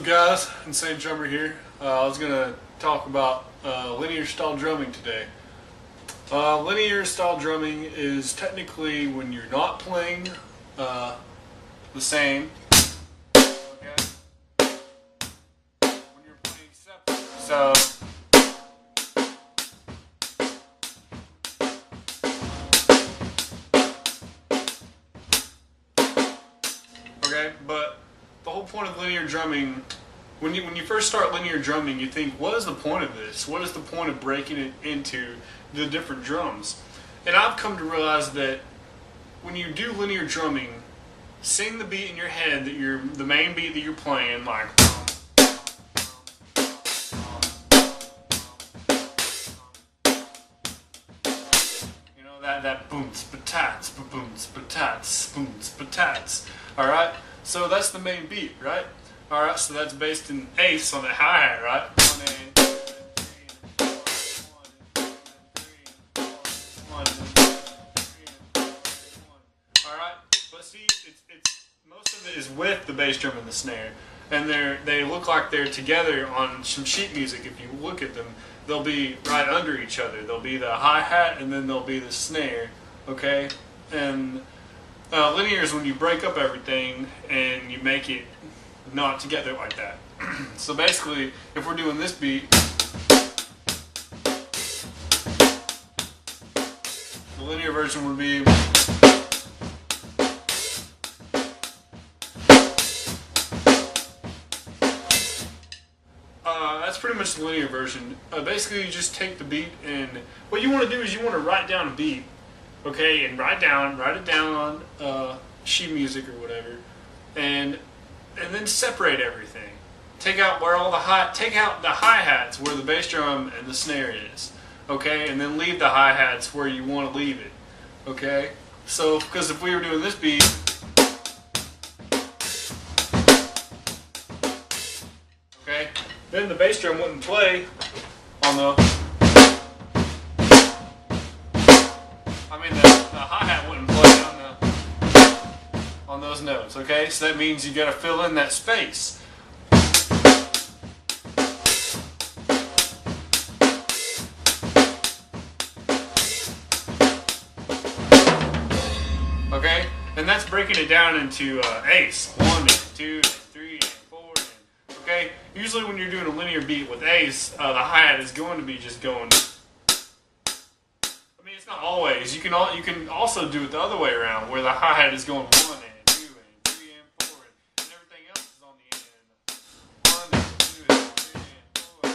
up guys, Insane Drummer here. I was going to talk about linear style drumming today. Linear style drumming is technically when you're not playing the same. Okay? When you're playing separate. So okay, but the whole point of linear drumming, when you first start linear drumming, you think, what is the point of this? What is the point of breaking it into the different drums? And I've come to realize that when you do linear drumming, sing the beat in your head that the main beat that you're playing, like you know, that boom spatats, boom spatats, boom spatats. All right. So that's the main beat, right? Alright, so that's based in eighths on the hi-hat, right? 1 and 2 and 3 and 4, 1 and 2 and 3 and 4, 1. Alright, but see, it's most of it is with the bass drum and the snare. And they look like they're together on some sheet music. If you look at them, they'll be right under each other. They'll be the hi-hat and then there'll be the snare, okay? And linear is when you break up everything and you make it not together like that. So basically, if we're doing this beat, the linear version would be that's pretty much the linear version. Basically, you just take the beat, and what you want to do is you want to write down a beat. Okay, and write it down on sheet music or whatever, and then separate everything. Take out the hi-hats where the bass drum and the snare is. Okay, and then leave the hi-hats where you want to leave it. Okay, so because if we were doing this beat, okay, then the bass drum wouldn't play on the. The hi-hat wouldn't play on those notes, okay? So that means you got to fill in that space. Okay? And that's breaking it down into eighths. 1 and 2 and 3 and 4 and, okay? Usually when you're doing a linear beat with eighths, the hi-hat is going to be just going. It's not always. You can also do it the other way around, where the hi-hat is going 1 and 2 and 3 and 4, and everything else is on the end. 1 and 2 and 3 and 4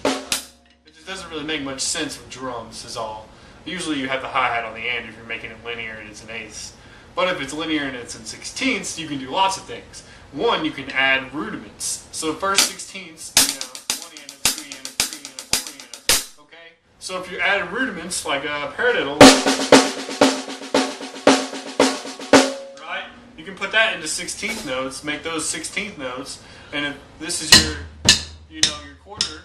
and it just doesn't really make much sense with drums, is all. Usually you have the hi-hat on the end if you're making it linear and it's an eighth. But if it's linear and it's in sixteenths, you can do lots of things. One, you can add rudiments. So first sixteenths, 20 and a 3 and a 3 and a 40 and a, okay? So if you add rudiments like a paradiddle, right? You can put that into 16th notes, make those 16th notes, and if this is your, your quarter,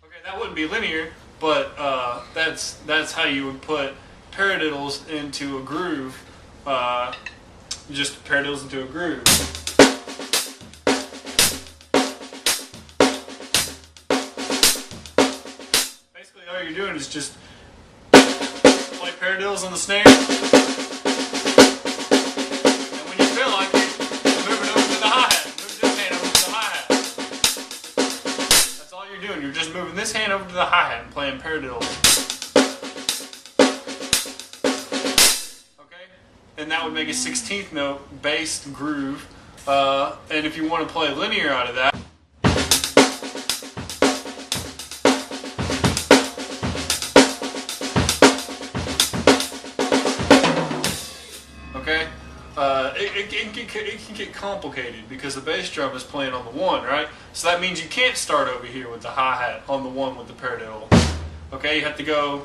okay, that wouldn't be linear, but that's how you would put paradiddles into a groove, just paradiddles into a groove. Basically all you're doing is just play paradiddles on the snare, and when you feel like it, move it over to the hi-hat, move this hand over to the hi-hat. That's all you're doing, you're just moving this hand over to the hi-hat and playing paradiddles. And that would make a 16th note based groove. And if you want to play linear out of that, okay, it can get complicated because the bass drum is playing on the 1, right? So that means you can't start over here with the hi-hat on the 1 with the paradiddle. Okay, you have to go.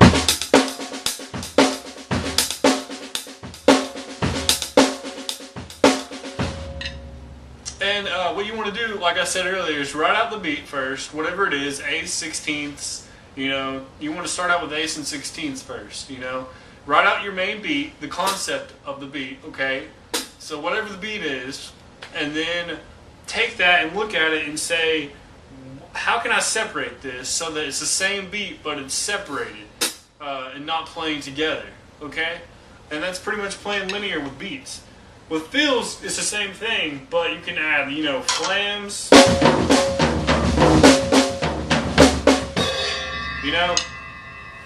And what you want to do, like I said earlier, is write out the beat first, whatever it is, eighths, sixteenths, You know, you want to start out with eighths and sixteenths first. You know, write out your main beat, the concept of the beat. Okay, so whatever the beat is, and then take that and look at it and say, how can I separate this so that it's the same beat but it's separated and not playing together? Okay, and that's pretty much playing linear with beats. With fills, it's the same thing, but you can add, you know, flams. You know,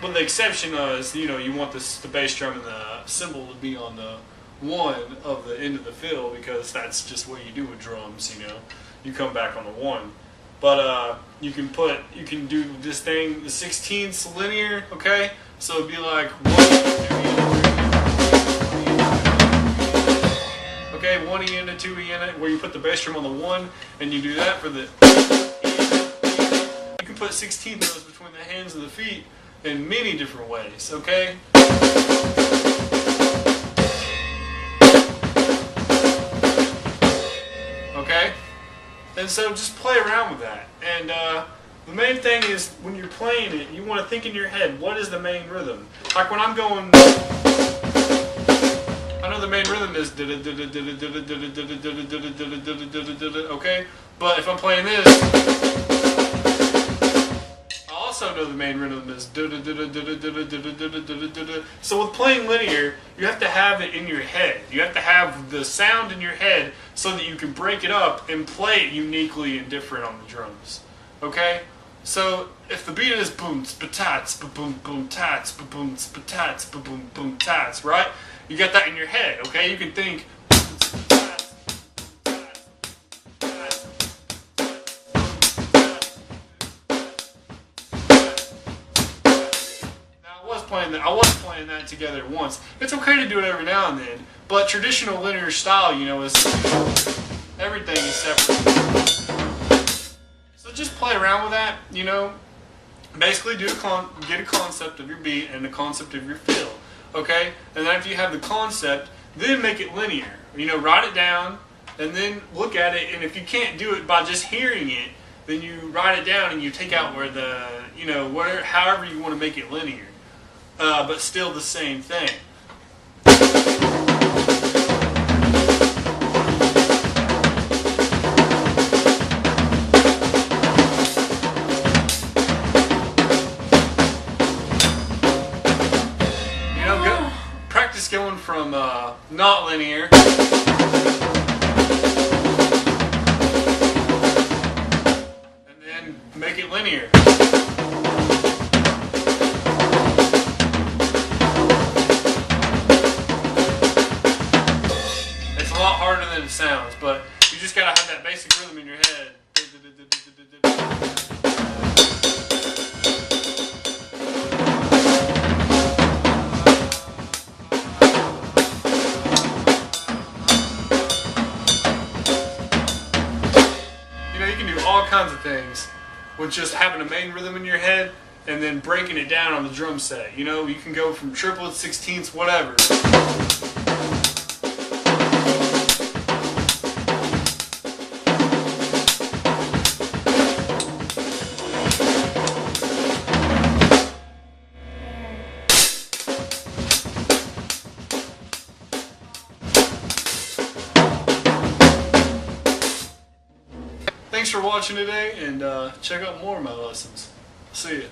with the exception is, you know, you want the bass drum and the cymbal to be on the one of the end of the fill, because that's just what you do with drums. You know, you come back on the one. But you can do this thing, the 16ths linear. Okay, so it'd be like 1 okay, 1 E in it, 2 E in it, where you put the bass drum on the one, and you do that for the. You can put 16th notes between the hands and the feet in many different ways. Okay. Okay. And so just play around with that. And the main thing is, when you're playing it, you want to think in your head, what is the main rhythm? Like when I'm going, I know the main rhythm is okay, but if I'm playing this, I also know the main rhythm is. So with playing linear, you have to have it in your head. You have to have the sound in your head so that you can break it up and play it uniquely and different on the drums. Okay? So if the beat is boom spatats, boom boom tats, boom spatats, boom boom tats, right? You got that in your head, okay? You can think. I was playing that together once. It's okay to do it every now and then, but traditional linear style, you know, is everything is separate. So just play around with that, you know. Basically, get a concept of your beat and the concept of your fill, okay? And then after you have the concept, then make it linear. You know, write it down and then look at it. And if you can't do it by just hearing it, then you write it down and you take out where the, you know, whatever, however you want to make it linear. But still the same thing. You know, practice going from not linear and then make it linear. Harder than it sounds, but you just gotta have that basic rhythm in your head. You know, you can do all kinds of things with just having a main rhythm in your head and then breaking it down on the drum set. You know, you can go from triplets, sixteenths, whatever. Thanks for watching today, and check out more of my lessons. See ya.